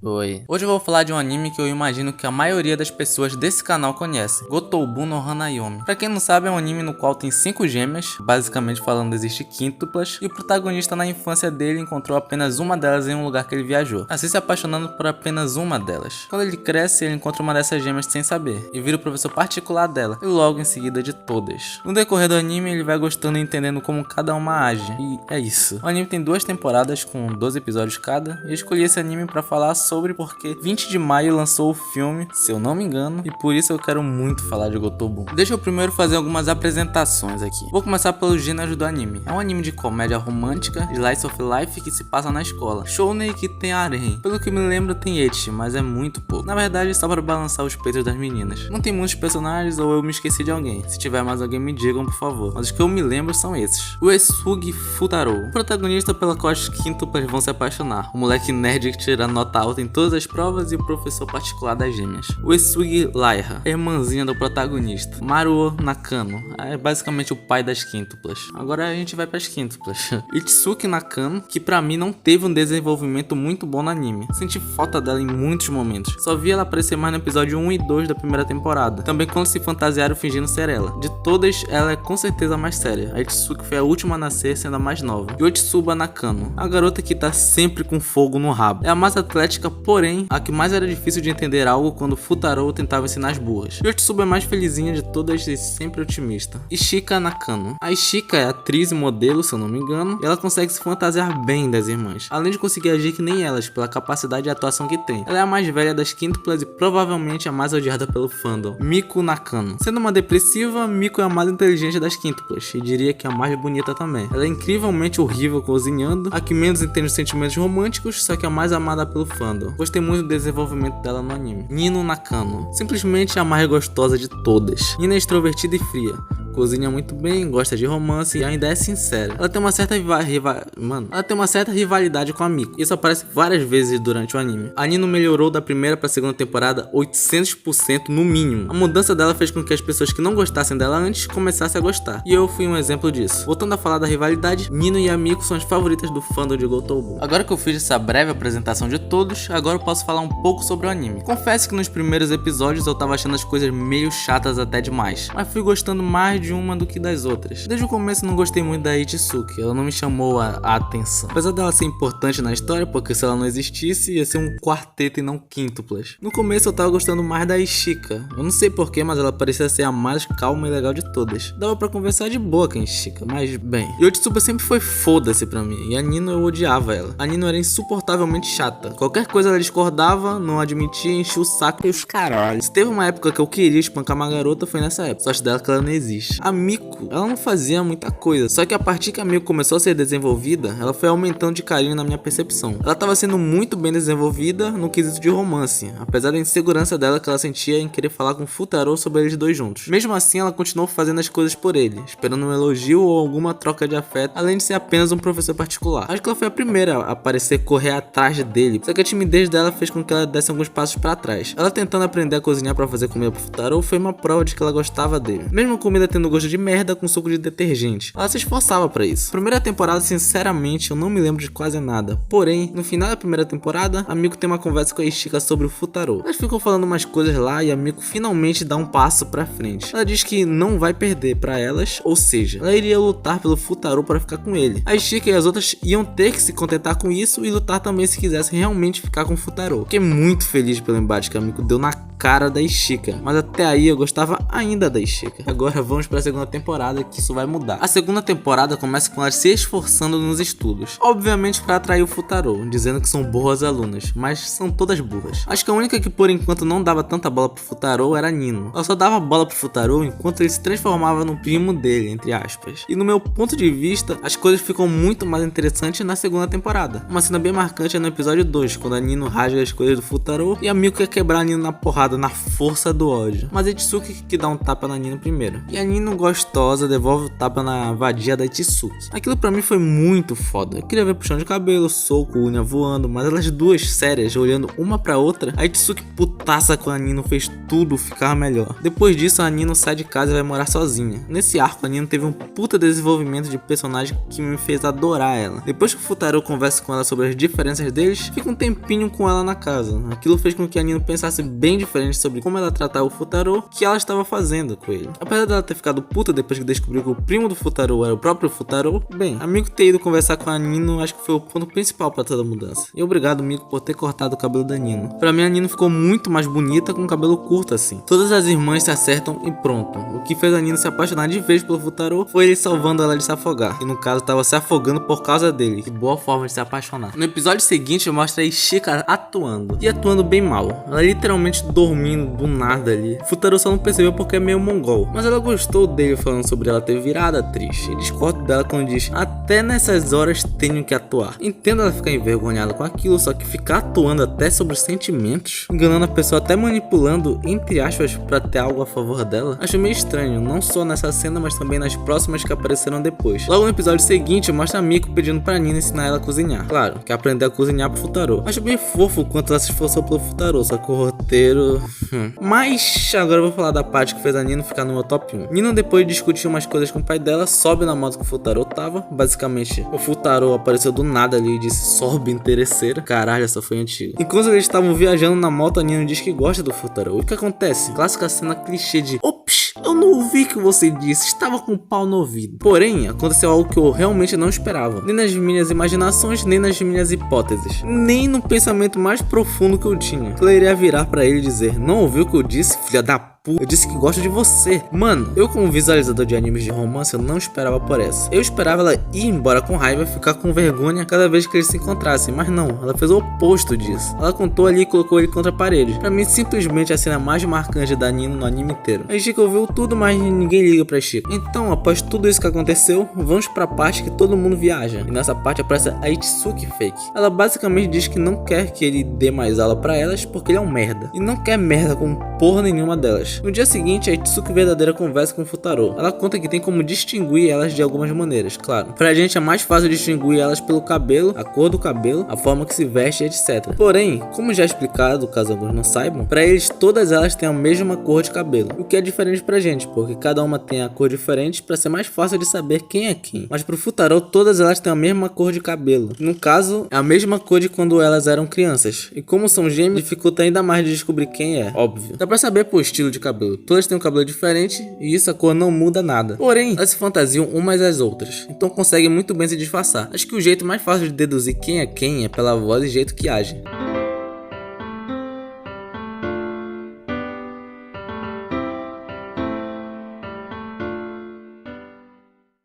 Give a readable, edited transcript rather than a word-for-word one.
Oi. Hoje eu vou falar de um anime que eu imagino que a maioria das pessoas desse canal conhece, Gotoubu no Hanayomi. Pra quem não sabe, é um anime no qual tem 5 gêmeas, basicamente falando existe quíntuplas, e o protagonista na infância dele encontrou apenas uma delas em um lugar que ele viajou, assim se apaixonando por apenas uma delas. Quando ele cresce, ele encontra uma dessas gêmeas sem saber, e vira o professor particular dela, e logo em seguida de todas. No decorrer do anime, ele vai gostando e entendendo como cada uma age, e é isso. O anime tem 2 temporadas com 12 episódios cada, e eu escolhi esse anime pra falar sobre porque 20 de maio lançou o filme, se eu não me engano, e por isso eu quero muito falar de Gotoubu. Deixa eu primeiro fazer algumas apresentações aqui. Vou começar pelos gêneros do anime. É um anime de comédia romântica, slice of life que se passa na escola. Shounen que tem harem. Pelo que me lembro tem ecchi, mas é muito pouco. Na verdade, só para balançar os peitos das meninas. Não tem muitos personagens ou eu me esqueci de alguém. Se tiver mais alguém me digam, por favor. Mas os que eu me lembro são esses. O Esugi Futaro, o protagonista pela qual as quíntuplas vão se apaixonar. O moleque nerd que tira nota alta em todas as provas e o professor particular das gêmeas. O Esugi Laiha, a irmãzinha do protagonista. Maruo Nakano, é basicamente o pai das quíntuplas. Agora a gente vai para as quíntuplas. Itsuki Nakano, que pra mim não teve um desenvolvimento muito bom no anime. Senti falta dela em muitos momentos. Só vi ela aparecer mais no episódio 1 e 2 da primeira temporada. Também quando se fantasiaram fingindo ser ela. De todas, ela é com certeza a mais séria. A Itsuki foi a última a nascer, sendo a mais nova. Yotsuba Nakano, a garota que tá sempre com fogo no rabo. É a mais atlética, porém, a que mais era difícil de entender algo quando Futaro tentava ensinar as burras. Yotsuba é mais felizinha de todas e sempre otimista. Ishika Nakano. A Ishika é atriz e modelo, se eu não me engano, e ela consegue se fantasiar bem das irmãs, além de conseguir agir que nem elas, pela capacidade de atuação que tem. Ela é a mais velha das quíntuplas e provavelmente a mais odiada pelo fandom. Miku Nakano. Sendo uma depressiva, Miku é a mais inteligente das quíntuplas, e diria que a mais bonita também. Ela é incrivelmente horrível cozinhando, a que menos entende os sentimentos românticos, só que a mais amada pelo fandom. Gostei muito do desenvolvimento dela no anime. Nino Nakano, simplesmente a mais gostosa de todas. Nina é extrovertida e fria, cozinha muito bem, gosta de romance e ainda é sincera. Ela tem uma certa rivalidade com a Miku. Isso aparece várias vezes durante o anime. A Nino melhorou da primeira pra segunda temporada 800% no mínimo. A mudança dela fez com que as pessoas que não gostassem dela antes começassem a gostar. E eu fui um exemplo disso. Voltando a falar da rivalidade, Nino e a Miku são as favoritas do fandom de Gotoubu. Agora que eu fiz essa breve apresentação de todos, agora eu posso falar um pouco sobre o anime. Confesso que nos primeiros episódios eu tava achando as coisas meio chatas até demais, mas fui gostando mais de uma do que das outras. Desde o começo não gostei muito da Itsuki, ela não me chamou a atenção. Apesar dela ser importante na história, porque se ela não existisse ia ser um quarteto e não quíntuplas. No começo eu tava gostando mais da Ishika. Eu não sei porquê, mas ela parecia ser a mais calma e legal de todas. Dava pra conversar de boa com a Ishika, mas bem. Yotsuba sempre foi foda-se pra mim, e a Nino eu odiava ela. A Nino era insuportavelmente chata. Qualquer coisa ela discordava, não admitia, enchia o saco e os caralho. Se teve uma época que eu queria espancar uma garota, foi nessa época. Sorte dela que ela não existe. A Miku, ela não fazia muita coisa, só que a partir que a Miku começou a ser desenvolvida, ela foi aumentando de carinho na minha percepção. Ela tava sendo muito bem desenvolvida no quesito de romance, apesar da insegurança dela que ela sentia em querer falar com Futaro sobre eles dois juntos. Mesmo assim, ela continuou fazendo as coisas por ele, esperando um elogio ou alguma troca de afeto, além de ser apenas um professor particular. Acho que ela foi a primeira a parecer correr atrás dele, só que a timidez dela fez com que ela desse alguns passos para trás. Ela tentando aprender a cozinhar para fazer comida pro Futaro foi uma prova de que ela gostava dele. Mesmo a comida tendo gosto de merda com suco de detergente, ela se esforçava pra isso. Primeira temporada, sinceramente, eu não me lembro de quase nada. Porém, no final da primeira temporada, a Miku tem uma conversa com a Ishika sobre o Futaro. Elas ficam falando umas coisas lá e a Miku finalmente dá um passo pra frente. Ela diz que não vai perder pra elas, ou seja, ela iria lutar pelo Futaro para ficar com ele. A Ishika e as outras iam ter que se contentar com isso e lutar também se quisessem realmente ficar com o Futaro. Fiquei muito feliz pelo embate que a Miku deu na cara da Ishika, mas até aí eu gostava ainda da Ishika. Agora vamos pra segunda temporada, que isso vai mudar. A segunda temporada começa com elas se esforçando nos estudos, obviamente para atrair o Futaro, dizendo que são boas alunas, mas são todas burras. Acho que a única que por enquanto não dava tanta bola pro Futaro era a Nino. Ela só dava bola pro Futaro enquanto ele se transformava no primo dele, entre aspas. E no meu ponto de vista, as coisas ficam muito mais interessantes na segunda temporada. Uma cena bem marcante é no episódio 2, quando a Nino rasga as coisas do Futaro e a Miku quer quebrar a Nino na porrada, na força do ódio. Mas é Itsuki que dá um tapa na Nino primeiro. E a Nino Nino gostosa devolve o tapa na vadia da Itsuki. Aquilo pra mim foi muito foda. Eu queria ver puxão de cabelo, soco, unha voando, mas elas duas sérias olhando uma pra outra, a Itsuki putaça com a Nino fez tudo ficar melhor. Depois disso a Nino sai de casa e vai morar sozinha. Nesse arco a Nino teve um puta desenvolvimento de personagem que me fez adorar ela. Depois que o Futaro conversa com ela sobre as diferenças deles, fica um tempinho com ela na casa. Aquilo fez com que a Nino pensasse bem diferente sobre como ela tratava o Futaro que ela estava fazendo com ele. Apesar dela ter ficado puta depois que descobriu que o primo do Futaro era o próprio Futaro, bem, a Miko ter ido conversar com a Nino acho que foi o ponto principal para toda a mudança. E obrigado Miko por ter cortado o cabelo da Nino. Pra mim a Nino ficou muito mais bonita com o cabelo curto assim. Todas as irmãs se acertam e pronto. O que fez a Nino se apaixonar de vez pelo Futaro foi ele salvando ela de se afogar. E no caso estava se afogando por causa dele. Que boa forma de se apaixonar. No episódio seguinte mostra a Ishika atuando. E atuando bem mal. Ela literalmente dormindo do nada ali. Futaro só não percebeu porque é meio mongol. Mas ela gostou dele falando sobre ela ter virado atriz. E discordo dela quando diz: até nessas horas tenho que atuar. Entendo ela ficar envergonhada com aquilo, só que ficar atuando até sobre sentimentos, enganando a pessoa, até manipulando, entre aspas, pra ter algo a favor dela, acho meio estranho, não só nessa cena, mas também nas próximas que apareceram depois. Logo no episódio seguinte, mostra a Miko pedindo pra Nino ensinar ela a cozinhar. Claro, quer aprender a cozinhar pro Futaro. Acho bem fofo o quanto ela se esforçou pelo Futaro, só que o roteiro... Mas agora eu vou falar da parte que fez a Nino ficar no meu top 1. Nino, depois de discutir umas coisas com o pai dela, sobe na moto que o Futaro tava. Basicamente, o Futaro apareceu do nada ali e disse: sobe, interesseira. Caralho, essa foi antiga. Enquanto eles estavam viajando na moto, a Nino diz que gosta do Futaro. E o que acontece? Clássica cena clichê de: ops, eu não ouvi o que você disse, estava com o pau no ouvido. Porém, aconteceu algo que eu realmente não esperava. Nem nas minhas imaginações, nem nas minhas hipóteses. Nem no pensamento mais profundo que eu tinha. Ela iria virar pra ele e dizer: não ouviu o que eu disse, filha da puta? Eu disse que gosto de você. Mano, eu como visualizador de animes de romance, eu não esperava por essa. Eu esperava ela ir embora com raiva e ficar com vergonha cada vez que eles se encontrassem. Mas não, ela fez o oposto disso. Ela contou ali e colocou ele contra a parede. Pra mim, simplesmente a cena mais marcante da Nino no anime inteiro. A Ishika ouviu tudo, mas ninguém liga pra Ishika. Então, após tudo isso que aconteceu, vamos pra parte que todo mundo viaja. E nessa parte aparece a Itsuki fake. Ela basicamente diz que não quer que ele dê mais aula pra elas porque ele é um merda. E não quer merda com porra nenhuma delas. No dia seguinte, a Itsuki verdadeira conversa com o Futaro. Ela conta que tem como distinguir elas de algumas maneiras, claro. Pra gente é mais fácil distinguir elas pelo cabelo, a cor do cabelo, a forma que se veste, etc. Porém, como já explicado, caso alguns não saibam, pra eles todas elas têm a mesma cor de cabelo. O que é diferente pra gente, porque cada uma tem a cor diferente pra ser mais fácil de saber quem é quem. Mas pro Futaro, todas elas têm a mesma cor de cabelo. No caso, é a mesma cor de quando elas eram crianças. E como são gêmeos, dificulta ainda mais de descobrir quem é, óbvio. Dá pra saber por estilo de cabelo. Todas têm um cabelo diferente e isso a cor não muda nada. Porém, elas se fantasiam umas às outras, então conseguem muito bem se disfarçar. Acho que o jeito mais fácil de deduzir quem é pela voz e jeito que agem.